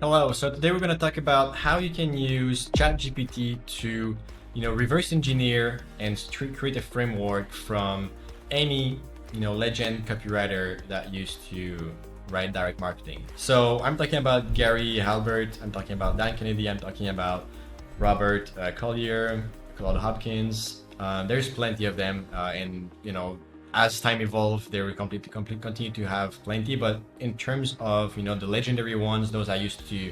Hello, so today we're going to talk about how you can use ChatGPT to, reverse engineer and create a framework from any, legend copywriter that used to write direct marketing. So I'm talking about Gary Halbert, I'm talking about Dan Kennedy, I'm talking about Robert Collier, Claude Hopkins. There's plenty of them, and as time evolved, they will continue to have plenty. But in terms of the legendary ones, those I used to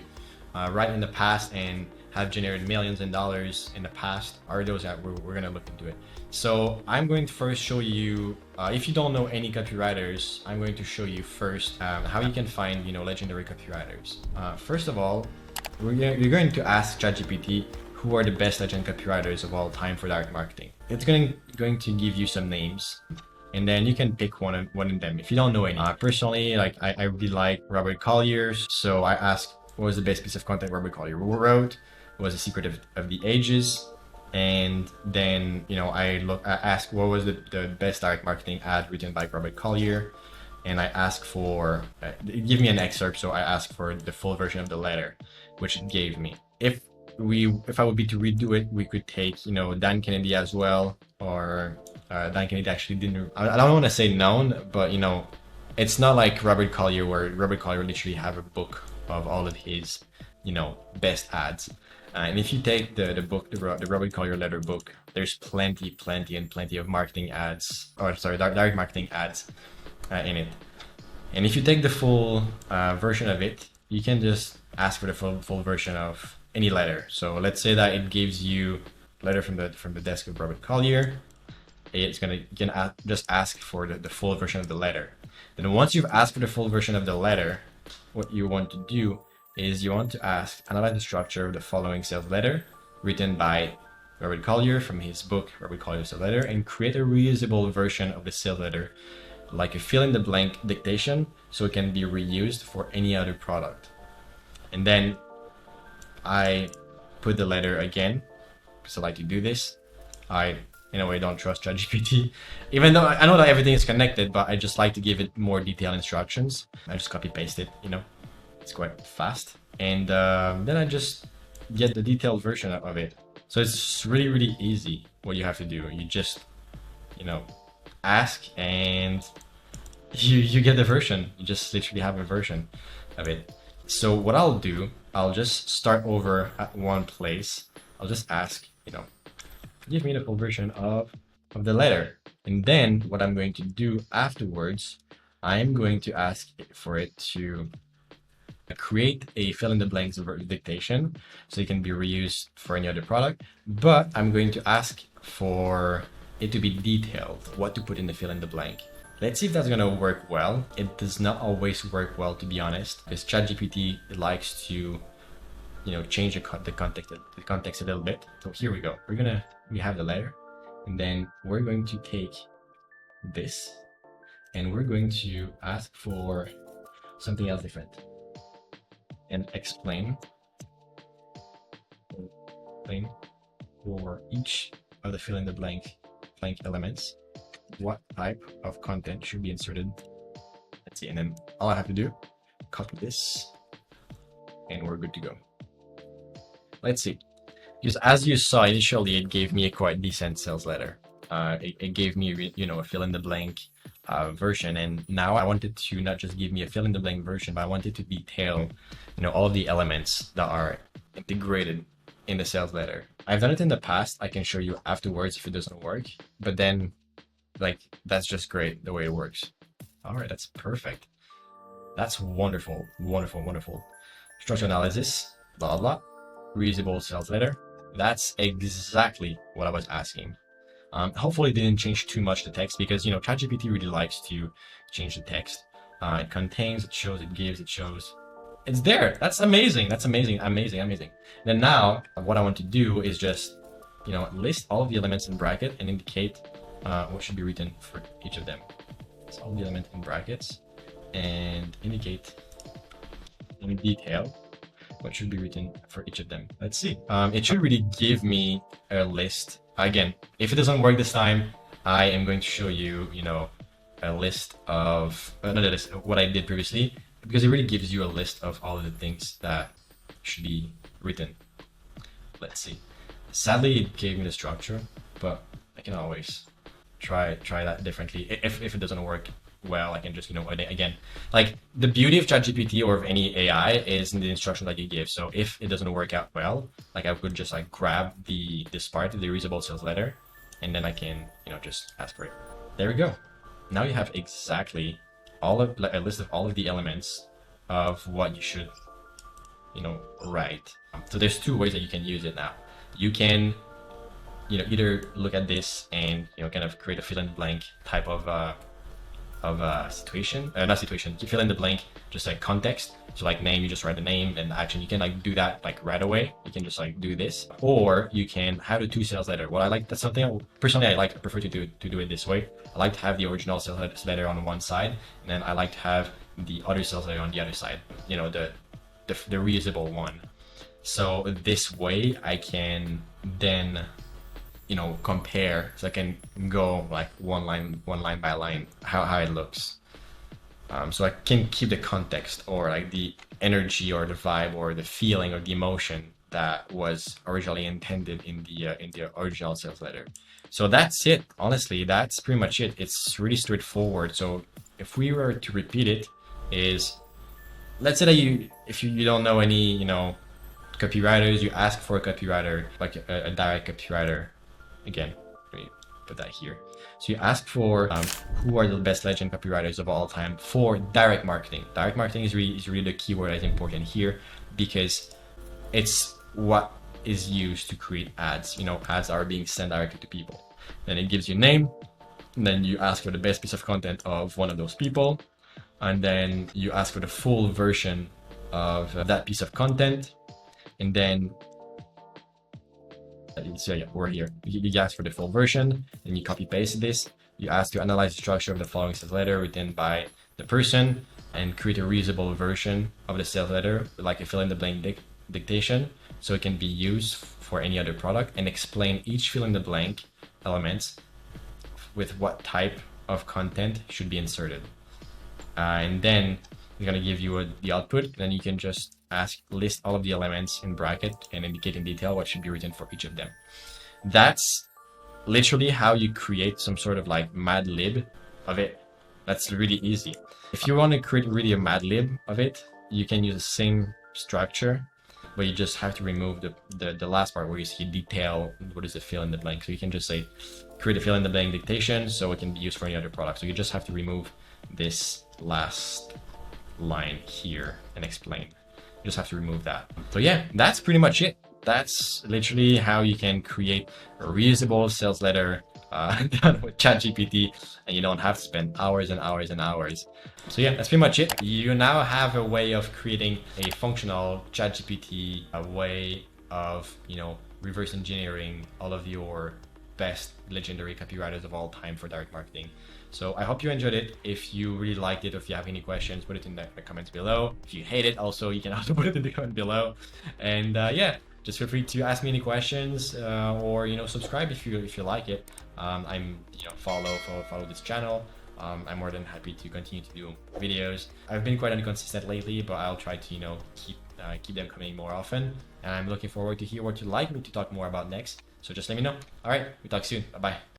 write in the past and have generated millions in dollars in the past, are those that we're gonna look into it. So I'm going to first show you, if you don't know any copywriters, I'm going to show you first how you can find legendary copywriters. First of all, you're going to ask ChatGPT who are the best legend copywriters of all time for direct marketing. It's going to give you some names, and then you can pick one of them if you don't know any. Personally, I really like Robert Collier, so I asked what was the best piece of content Robert Collier wrote, what was the secret of the ages, and then I asked what was the best direct marketing ad written by Robert Collier, and I asked for give me an excerpt, so I asked for the full version of the letter, which it gave me. If I would be to redo it, we could take Dan Kennedy as well, or Dan Kennedy actually didn't. I don't want to say known, but it's not like Robert Collier, where Robert Collier literally have a book of all of his best ads. And if you take the book, the Robert Collier letter book, there's plenty of marketing ads, or sorry, direct marketing ads in it. And if you take the full version of it, you can just ask for the full version of any letter. So let's say that it gives you a letter from the desk of Robert Collier. You can just ask for the full version of the letter. Then once you've asked for the full version of the letter, what you want to do is you want to analyze the structure of the following sales letter written by Robert Collier from his book, Robert Collier's Sales Letter, and create a reusable version of the sales letter, like a fill-in-the-blank dictation, so it can be reused for any other product. And then I put the letter again, because I like to do this. I, in a way, don't trust ChatGPT, even though I know that everything is connected, but I just like to give it more detailed instructions. I just copy paste it, it's quite fast. And then I just get the detailed version of it. So it's really easy what you have to do. You just, ask and you get the version. You just literally have a version of it. So what I'll do, I'll just start over at one place. I'll just ask, give me the full version of the letter. And then what I'm going to do afterwards, I'm going to ask for it to create a fill-in-the-blanks dictation, so it can be reused for any other product. But I'm going to ask for it to be detailed, what to put in the fill-in-the-blank. Let's see if that's gonna work well. It does not always work well, to be honest, because ChatGPT likes to, change the context a little bit. So here we go. We have the letter, and then we're going to take this, and we're going to ask for something else different, and explain for each of the fill-in-the-blank elements what type of content should be inserted. Let's see, and then all I have to do, copy this, and we're good to go. Let's see, because as you saw initially, it gave me a quite decent sales letter. It gave me, a fill-in-the-blank version, and now I wanted to not just give me a fill-in-the-blank version, but I wanted to detail, all the elements that are integrated in the sales letter. I've done it in the past. I can show you afterwards if it doesn't work, but then that's just great the way it works. All right, that's perfect. That's wonderful. Structure analysis, blah blah, reusable sales letter. That's exactly what I was asking. Hopefully it didn't change too much the text, because ChatGPT really likes to change the text. It contains, it shows, it gives, it shows. It's there. That's amazing. Then now what I want to do is just list all of the elements in bracket and indicate what should be written for each of them. So all the elements in brackets and indicate in detail what should be written for each of them. Let's see. It should really give me a list. Again, if it doesn't work this time, I am going to show you, a list of what I did previously, because it really gives you a list of all of the things that should be written. Let's see. Sadly, it gave me the structure, but I can always try that differently. If it doesn't work well, I can just, again, like the beauty of ChatGPT or of any AI is in the instruction that you give. So if it doesn't work out well, like I could just like grab this part of the reusable sales letter, and then I can, just ask for it. There we go. Now you have exactly a list of all of the elements of what you should, write. So there's two ways that you can use it now. You can, either look at this and, kind of create a fill in the blank type of situation, not situation, you fill in the blank, just like context. So like name, you just write the name, and action, you can like do that like right away. You can just like do this, or you can have the two sales letter. What I like, that's something personally I prefer to do it this way. I like to have the original sales letter on one side, and then I like to have the other sales letter on the other side, the reusable one. So this way I can then, compare, so I can go like one line by line, how it looks. So I can keep the context, or like the energy or the vibe or the feeling or the emotion that was originally intended in the original sales letter. So that's it. Honestly, that's pretty much it. It's really straightforward. So if we were to repeat it, is let's say that if you don't know any, copywriters, you ask for a copywriter, like a direct copywriter. Again, let me put that here. So you ask for who are the best legend copywriters of all time for direct marketing. Direct marketing is really the keyword that's important here, because it's what is used to create ads. Ads are being sent directly to people. Then it gives you a name, and then you ask for the best piece of content of one of those people, and then you ask for the full version of that piece of content, and then so yeah, we're here. You ask for the full version, and you copy paste this. You ask to analyze the structure of the following sales letter written by the person and create a reusable version of the sales letter, like a fill in the blank dictation, so it can be used for any other product, and explain each fill in the blank elements with what type of content should be inserted. And then it's going to give you the output. Then you can just list all of the elements in bracket and indicate in detail what should be written for each of them. That's literally how you create some sort of like Mad Lib of it. That's really easy. If you want to create really a Mad Lib of it, you can use the same structure, but you just have to remove the last part where you see detail, what is the fill in the blank. So you can just say create a fill in the blank dictation so it can be used for any other product. So you just have to remove this last line here and explain. You just have to remove that. So yeah, that's pretty much it. That's literally how you can create a reusable sales letter done with ChatGPT, and you don't have to spend hours and hours and hours. So yeah, that's pretty much it. You now have a way of creating a functional ChatGPT, a way of, reverse engineering all of your best legendary copywriters of all time for direct marketing. So I hope you enjoyed it. If you really liked it, or if you have any questions, put it in the comments below. If you hate it, also, you can also put it in the comment below. And yeah, just feel free to ask me any questions, or subscribe if you like it. I'm follow this channel. I'm more than happy to continue to do videos. I've been quite inconsistent lately, but I'll try to keep them coming more often. And I'm looking forward to hear what you'd like me to talk more about next. So just let me know. All right, we talk soon. Bye bye.